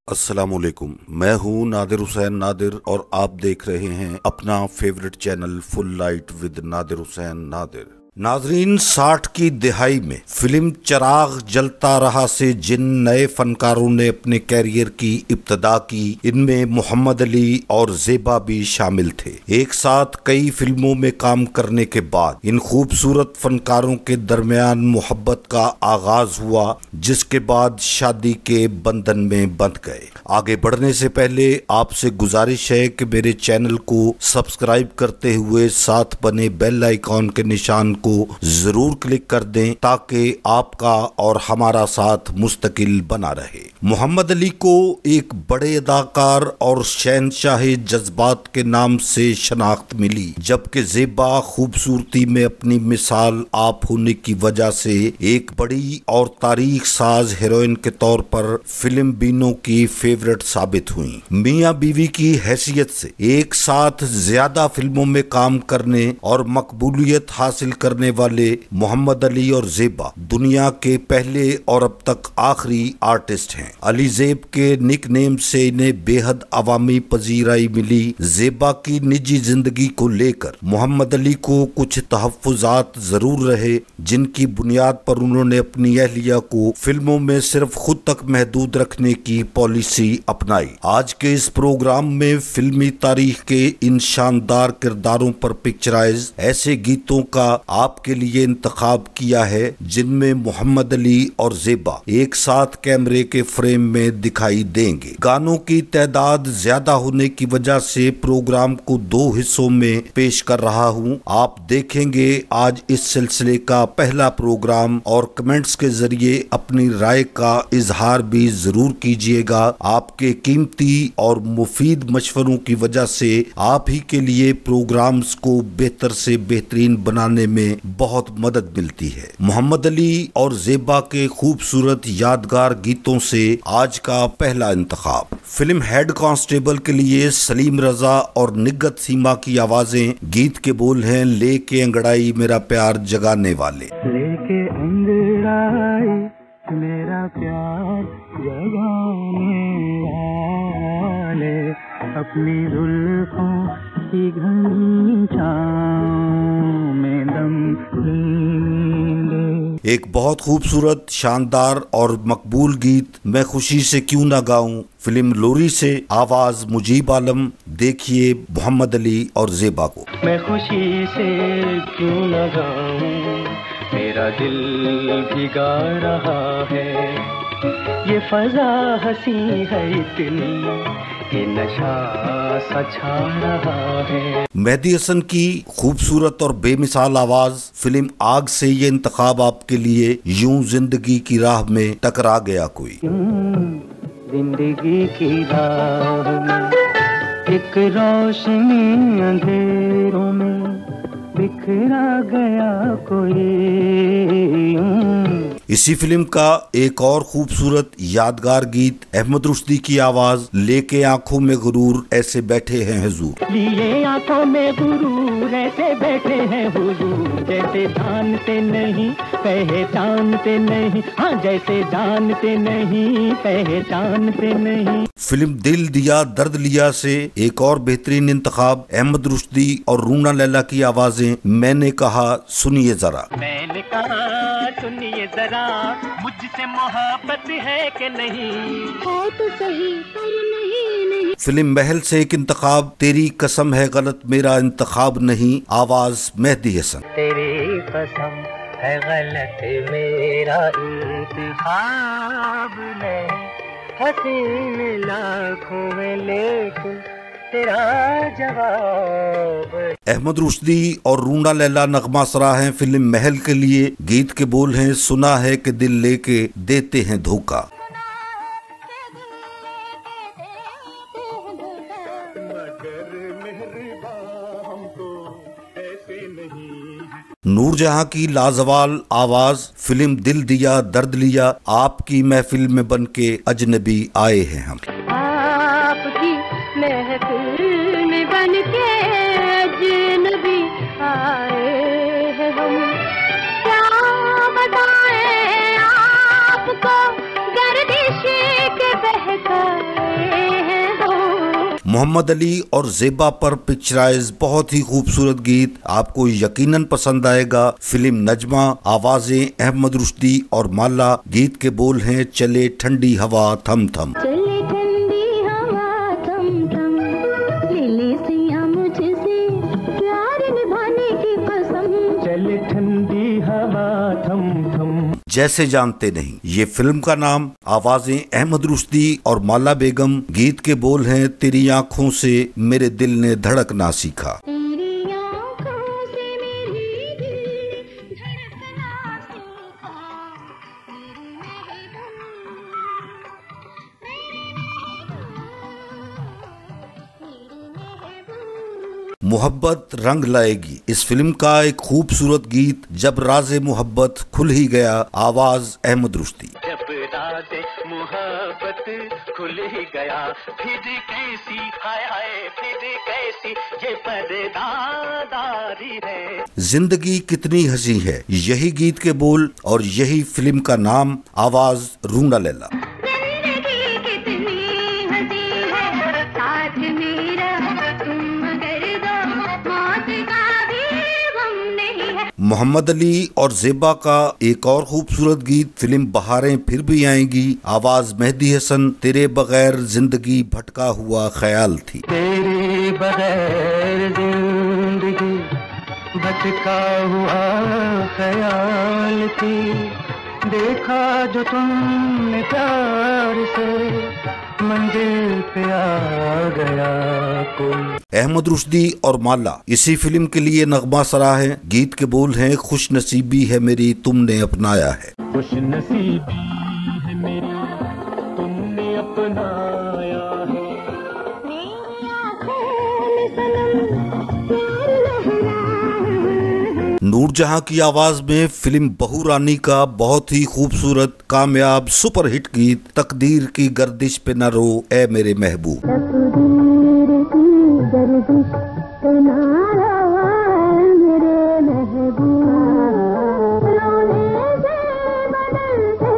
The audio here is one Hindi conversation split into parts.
अस्सलामुअलैकुम। मैं हूं नादिर हुसैन नादिर और आप देख रहे हैं अपना favourite channel full light with Nadir Hussain Nadir. नाजरीन, 60 की दिहाई में फिल्म चिराग जलता रहा से जिन नए फनकारों ने अपने कैरियर की इब्तदा की, इनमें मोहम्मद अली और ज़ेबा भी शामिल थे। एक साथ कई फिल्मों में काम करने के बाद इन खूबसूरत फनकारों के दरमियान मोहब्बत का आगाज हुआ, जिसके बाद शादी के बंधन में बंध गए। आगे बढ़ने से पहले आपसे गुजारिश है कि मेरे चैनल को सब्सक्राइब करते हुए साथ बने बेल आइकॉन के निशान को जरूर क्लिक कर दें ताकि आपका और हमारा साथ मुस्तकिल बना रहे। मोहम्मद अली को एक बड़े अदाकार और शहंशाह जज्बात के नाम से शनाख्त मिली, जबकि ज़ेबा खूबसूरती में अपनी मिसाल आप होने की वजह से एक बड़ी और तारीख साज हीरोइन के तौर पर फिल्म बीनों की फेवरेट साबित हुई। मियां बीवी की हैसियत से एक साथ ज्यादा फिल्मों में काम करने और मकबूलियत हासिल करने वाले मोहम्मद अली और ज़ेबा दुनिया के पहले और अब तक आखिरी आर्टिस्ट हैं। अली ज़ेब के निक नेम से इन्हें बेहद अवामी पजीराई मिली। ज़ेबा की निजी जिंदगी को लेकर मोहम्मद अली को कुछ तहफ्फुज़ात जरूर रहे, जिनकी बुनियाद पर उन्होंने अपनी अहलिया को फिल्मों में सिर्फ खुद तक महदूद रखने की पॉलिसी अपनाई। आज के इस प्रोग्राम में फिल्मी तारीख के इन शानदार किरदारों पर पिक्चराइज ऐसे गीतों का आपके लिए इंतखाब किया है जिनमें मोहम्मद अली और ज़ेबा एक साथ कैमरे के फ्रेम में दिखाई देंगे। गानों की तादाद ज्यादा होने की वजह से प्रोग्राम को 2 हिस्सों में पेश कर रहा हूं। आप देखेंगे आज इस सिलसिले का पहला प्रोग्राम और कमेंट्स के जरिए अपनी राय का इजहार भी जरूर कीजिएगा। आपके कीमती और मुफीद मशवरों की वजह से आप ही के लिए प्रोग्राम्स को बेहतर से बेहतरीन बनाने में बहुत मदद मिलती है। मोहम्मद अली और ज़ेबा के खूबसूरत यादगार गीतों से आज का पहला इंतखाब। फिल्म हेड कांस्टेबल के लिए सलीम रजा और निग्गत सीमा की आवाजें। गीत के बोल हैं लेके अंगड़ाई मेरा प्यार जगाने वाले। लेके अंगड़ाई मेरा प्यार जगाने वाले, अपनी जुल्फों की घनी छाँव में दम ले। एक बहुत खूबसूरत, शानदार और मकबूल गीत मैं खुशी से क्यों ना गाऊं, फिल्म लोरी से आवाज मुजीब आलम। देखिए मोहम्मद अली और ज़ेबा को। मैं खुशी से क्यों न गाऊं, मेरा दिल भी गा रहा है। ये फजा हंसी है इतनी, ये नशा सा छा रहा है। मेहदी हसन की खूबसूरत और बेमिसाल आवाज फिल्म आग से ये इंतखाब आपके लिए। यूं जिंदगी की राह में टकरा गया कोई। जिंदगी की राह में एक रोशनी अंधेरों में बिखरा गया कोई। इसी फिल्म का एक और खूबसूरत यादगार गीत अहमद रुश्दी की आवाज। लेके आंखों में गुरूर ऐसे बैठे हैं हुजूर। लिए आंखों में गुरूर ऐसे बैठे हैं हुजूर, जैसे जानते नहीं पहचानते नहीं। हाँ, जैसे जानते नहीं पहचानते नहीं। फिल्म दिल दिया दर्द लिया से एक और बेहतरीन इंतखाब अहमद रुश्दी और रूना लैला की आवाजें। मैंने कहा सुनिए जरा। मैंने कहा सुनिए जरा, मुझसे मोहब्बत है कि नहीं। हो तो सही पर नहीं नहीं। फिल्म महल से एक इंतखाब तेरी कसम है गलत मेरा इंतखाब नहीं, आवाज मेहदी हसन। तेरी कसम है गलत मेरा इंतखाब नहीं, हसीन लाखों में लेकिन तेरा जवाब। अहमद रुश्दी और रूना लैला नगमा सरा हैं फिल्म महल के लिए। गीत के बोल हैं सुना है कि दिल लेके देते हैं धोखा। नूरजहां की लाजवाल आवाज। फिल्म दिल दिया दर्द लिया आपकी महफिल में बन के अजनबी आए हैं हम। आपकी महफिल में बन के अजनबी आए हैं हम। क्या बताएं आपको गर्दिश के बहकावे मोहम्मद अली और ज़ेबा पर पिक्चराइज बहुत ही खूबसूरत गीत आपको यकीनन पसंद आएगा। फिल्म नजमा, आवाजें अहमद रुश्दी और माला, गीत के बोल हैं चले ठंडी हवा थम थम। चले ठंडी हवा थम थम, ले ले सिया मुझसे प्यार निभाने की कसम। चले ठंडी हवा थम थम। जैसे जानते नहीं, ये फिल्म का नाम, आवाजें अहमद रुश्दी और माला बेगम, गीत के बोल हैं तेरी आंखों से मेरे दिल ने धड़कना सीखा। मोहब्बत रंग लाएगी, इस फिल्म का एक खूबसूरत गीत जब राज़े मोहब्बत खुल ही गया, आवाज अहमद रुश्दी। जब राज़े मोहब्बत खुल ही गया, फिर कैसी हाय हाय फिर कैसी ये पर्दादारी है। जिंदगी कितनी हंसी है, यही गीत के बोल और यही फिल्म का नाम, आवाज रूना लैला। मोहम्मद अली और ज़ेबा का एक और खूबसूरत गीत फिल्म बहारें फिर भी आएंगी, आवाज मेहदी हसन, तेरे बगैर जिंदगी भटका हुआ ख्याल थी। तेरे बगैर जिंदगी भटका हुआ ख्याल थी, देखा जो तुमने प्यार से मंजिल पे आ गया कोई। अहमद रुश्दी और माला इसी फिल्म के लिए नगमा सरा है, गीत के बोल हैं खुश नसीबी है मेरी तुमने अपनाया है। खुश नसीबी है मेरी तुमने अपनाया है। नूरजहां की आवाज में फिल्म बहू रानी का बहुत ही खूबसूरत कामयाब सुपरहिट गीत तकदीर की गर्दिश पे न रो ए मेरे महबूब। तकदीर की गर्दिश पे न रो ए मेरे महबूब, रोने से बदलते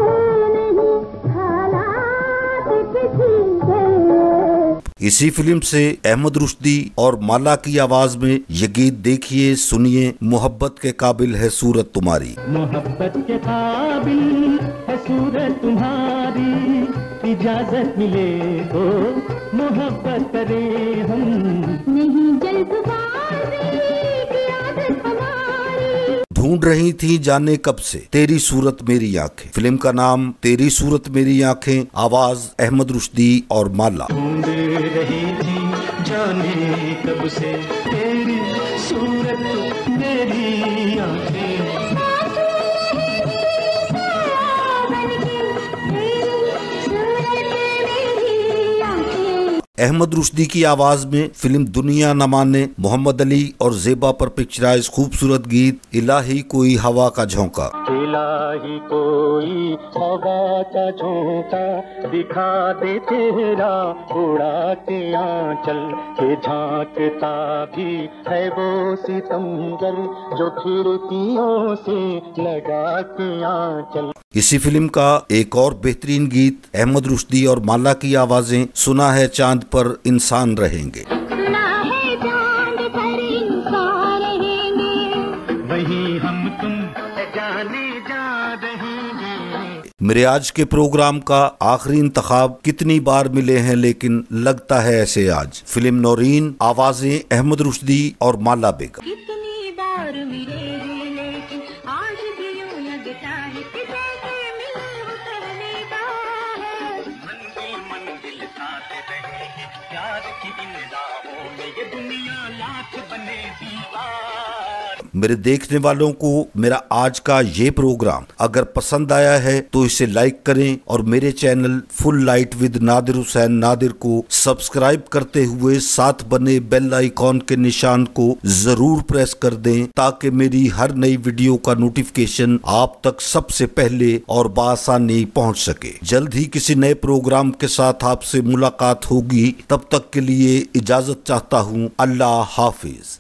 नहीं हालात किसी के। इसी फिल्म से अहमद रुश्दी और माला की आवाज में ये गीत देखिए, सुनिए, मोहब्बत के काबिल है सूरत तुम्हारी। मोहब्बत के काबिल है सूरत तुम्हारी, इजाजत मिले तो मोहब्बत करें हम, नहीं जल्दबाजी की आदत हमारी। ढूंढ रही थी जाने कब से तेरी सूरत मेरी आंखें, फिल्म का नाम तेरी सूरत मेरी आंखें, आवाज अहमद रुश्दी और माला। ढूंढ रही थी जाने कब से तेरी सूरत मेरी आंखें। अहमद रुश्दी की आवाज में फिल्म दुनिया न माने, मोहम्मद अली और ज़ेबा पर पिक्चराइज खूबसूरत गीत इलाही कोई हवा का झोंका। इलाही कोई हवा का झोंका दिखा दे तेरा उड़ा के आंचल, के झांकता भी है वो सितमगर जो खिड़कियों से लगा के आंचल। इसी फिल्म का एक और बेहतरीन गीत अहमद रुश्दी और माला की आवाजें, सुना है चांद पर इंसान रहेंगे। सुना है चांद पर इंसान रहेंगे, वही हम तुम जाने जा रहेंगे। मेरे आज के प्रोग्राम का आखिरी इंतखाब कितनी बार मिले हैं लेकिन लगता है ऐसे आज, फिल्म नौरीन, आवाजें अहमद रुश्दी और माला बेगम। कितनी बार मिले हैं लेकिन आज भी यूं लगता है कि जैसे मिले हो पहली बार। मंजिल मंजिल साथ रहेंगे प्यार की इन राहों में, ये दुनिया लाख बने दीवार। मेरे देखने वालों को मेरा आज का ये प्रोग्राम अगर पसंद आया है तो इसे लाइक करें और मेरे channel full light with Nadir Hussain Nadir को सब्सक्राइब करते हुए साथ बने बेल आइकॉन के निशान को जरूर प्रेस कर दें, ताकि मेरी हर नई वीडियो का नोटिफिकेशन आप तक सबसे पहले और बआसानी पहुंच सके। जल्द ही किसी नए प्रोग्राम के साथ आपसे मुलाकात होगी, तब तक के लिए इजाजत चाहता हूं। अल्लाह हाफिज।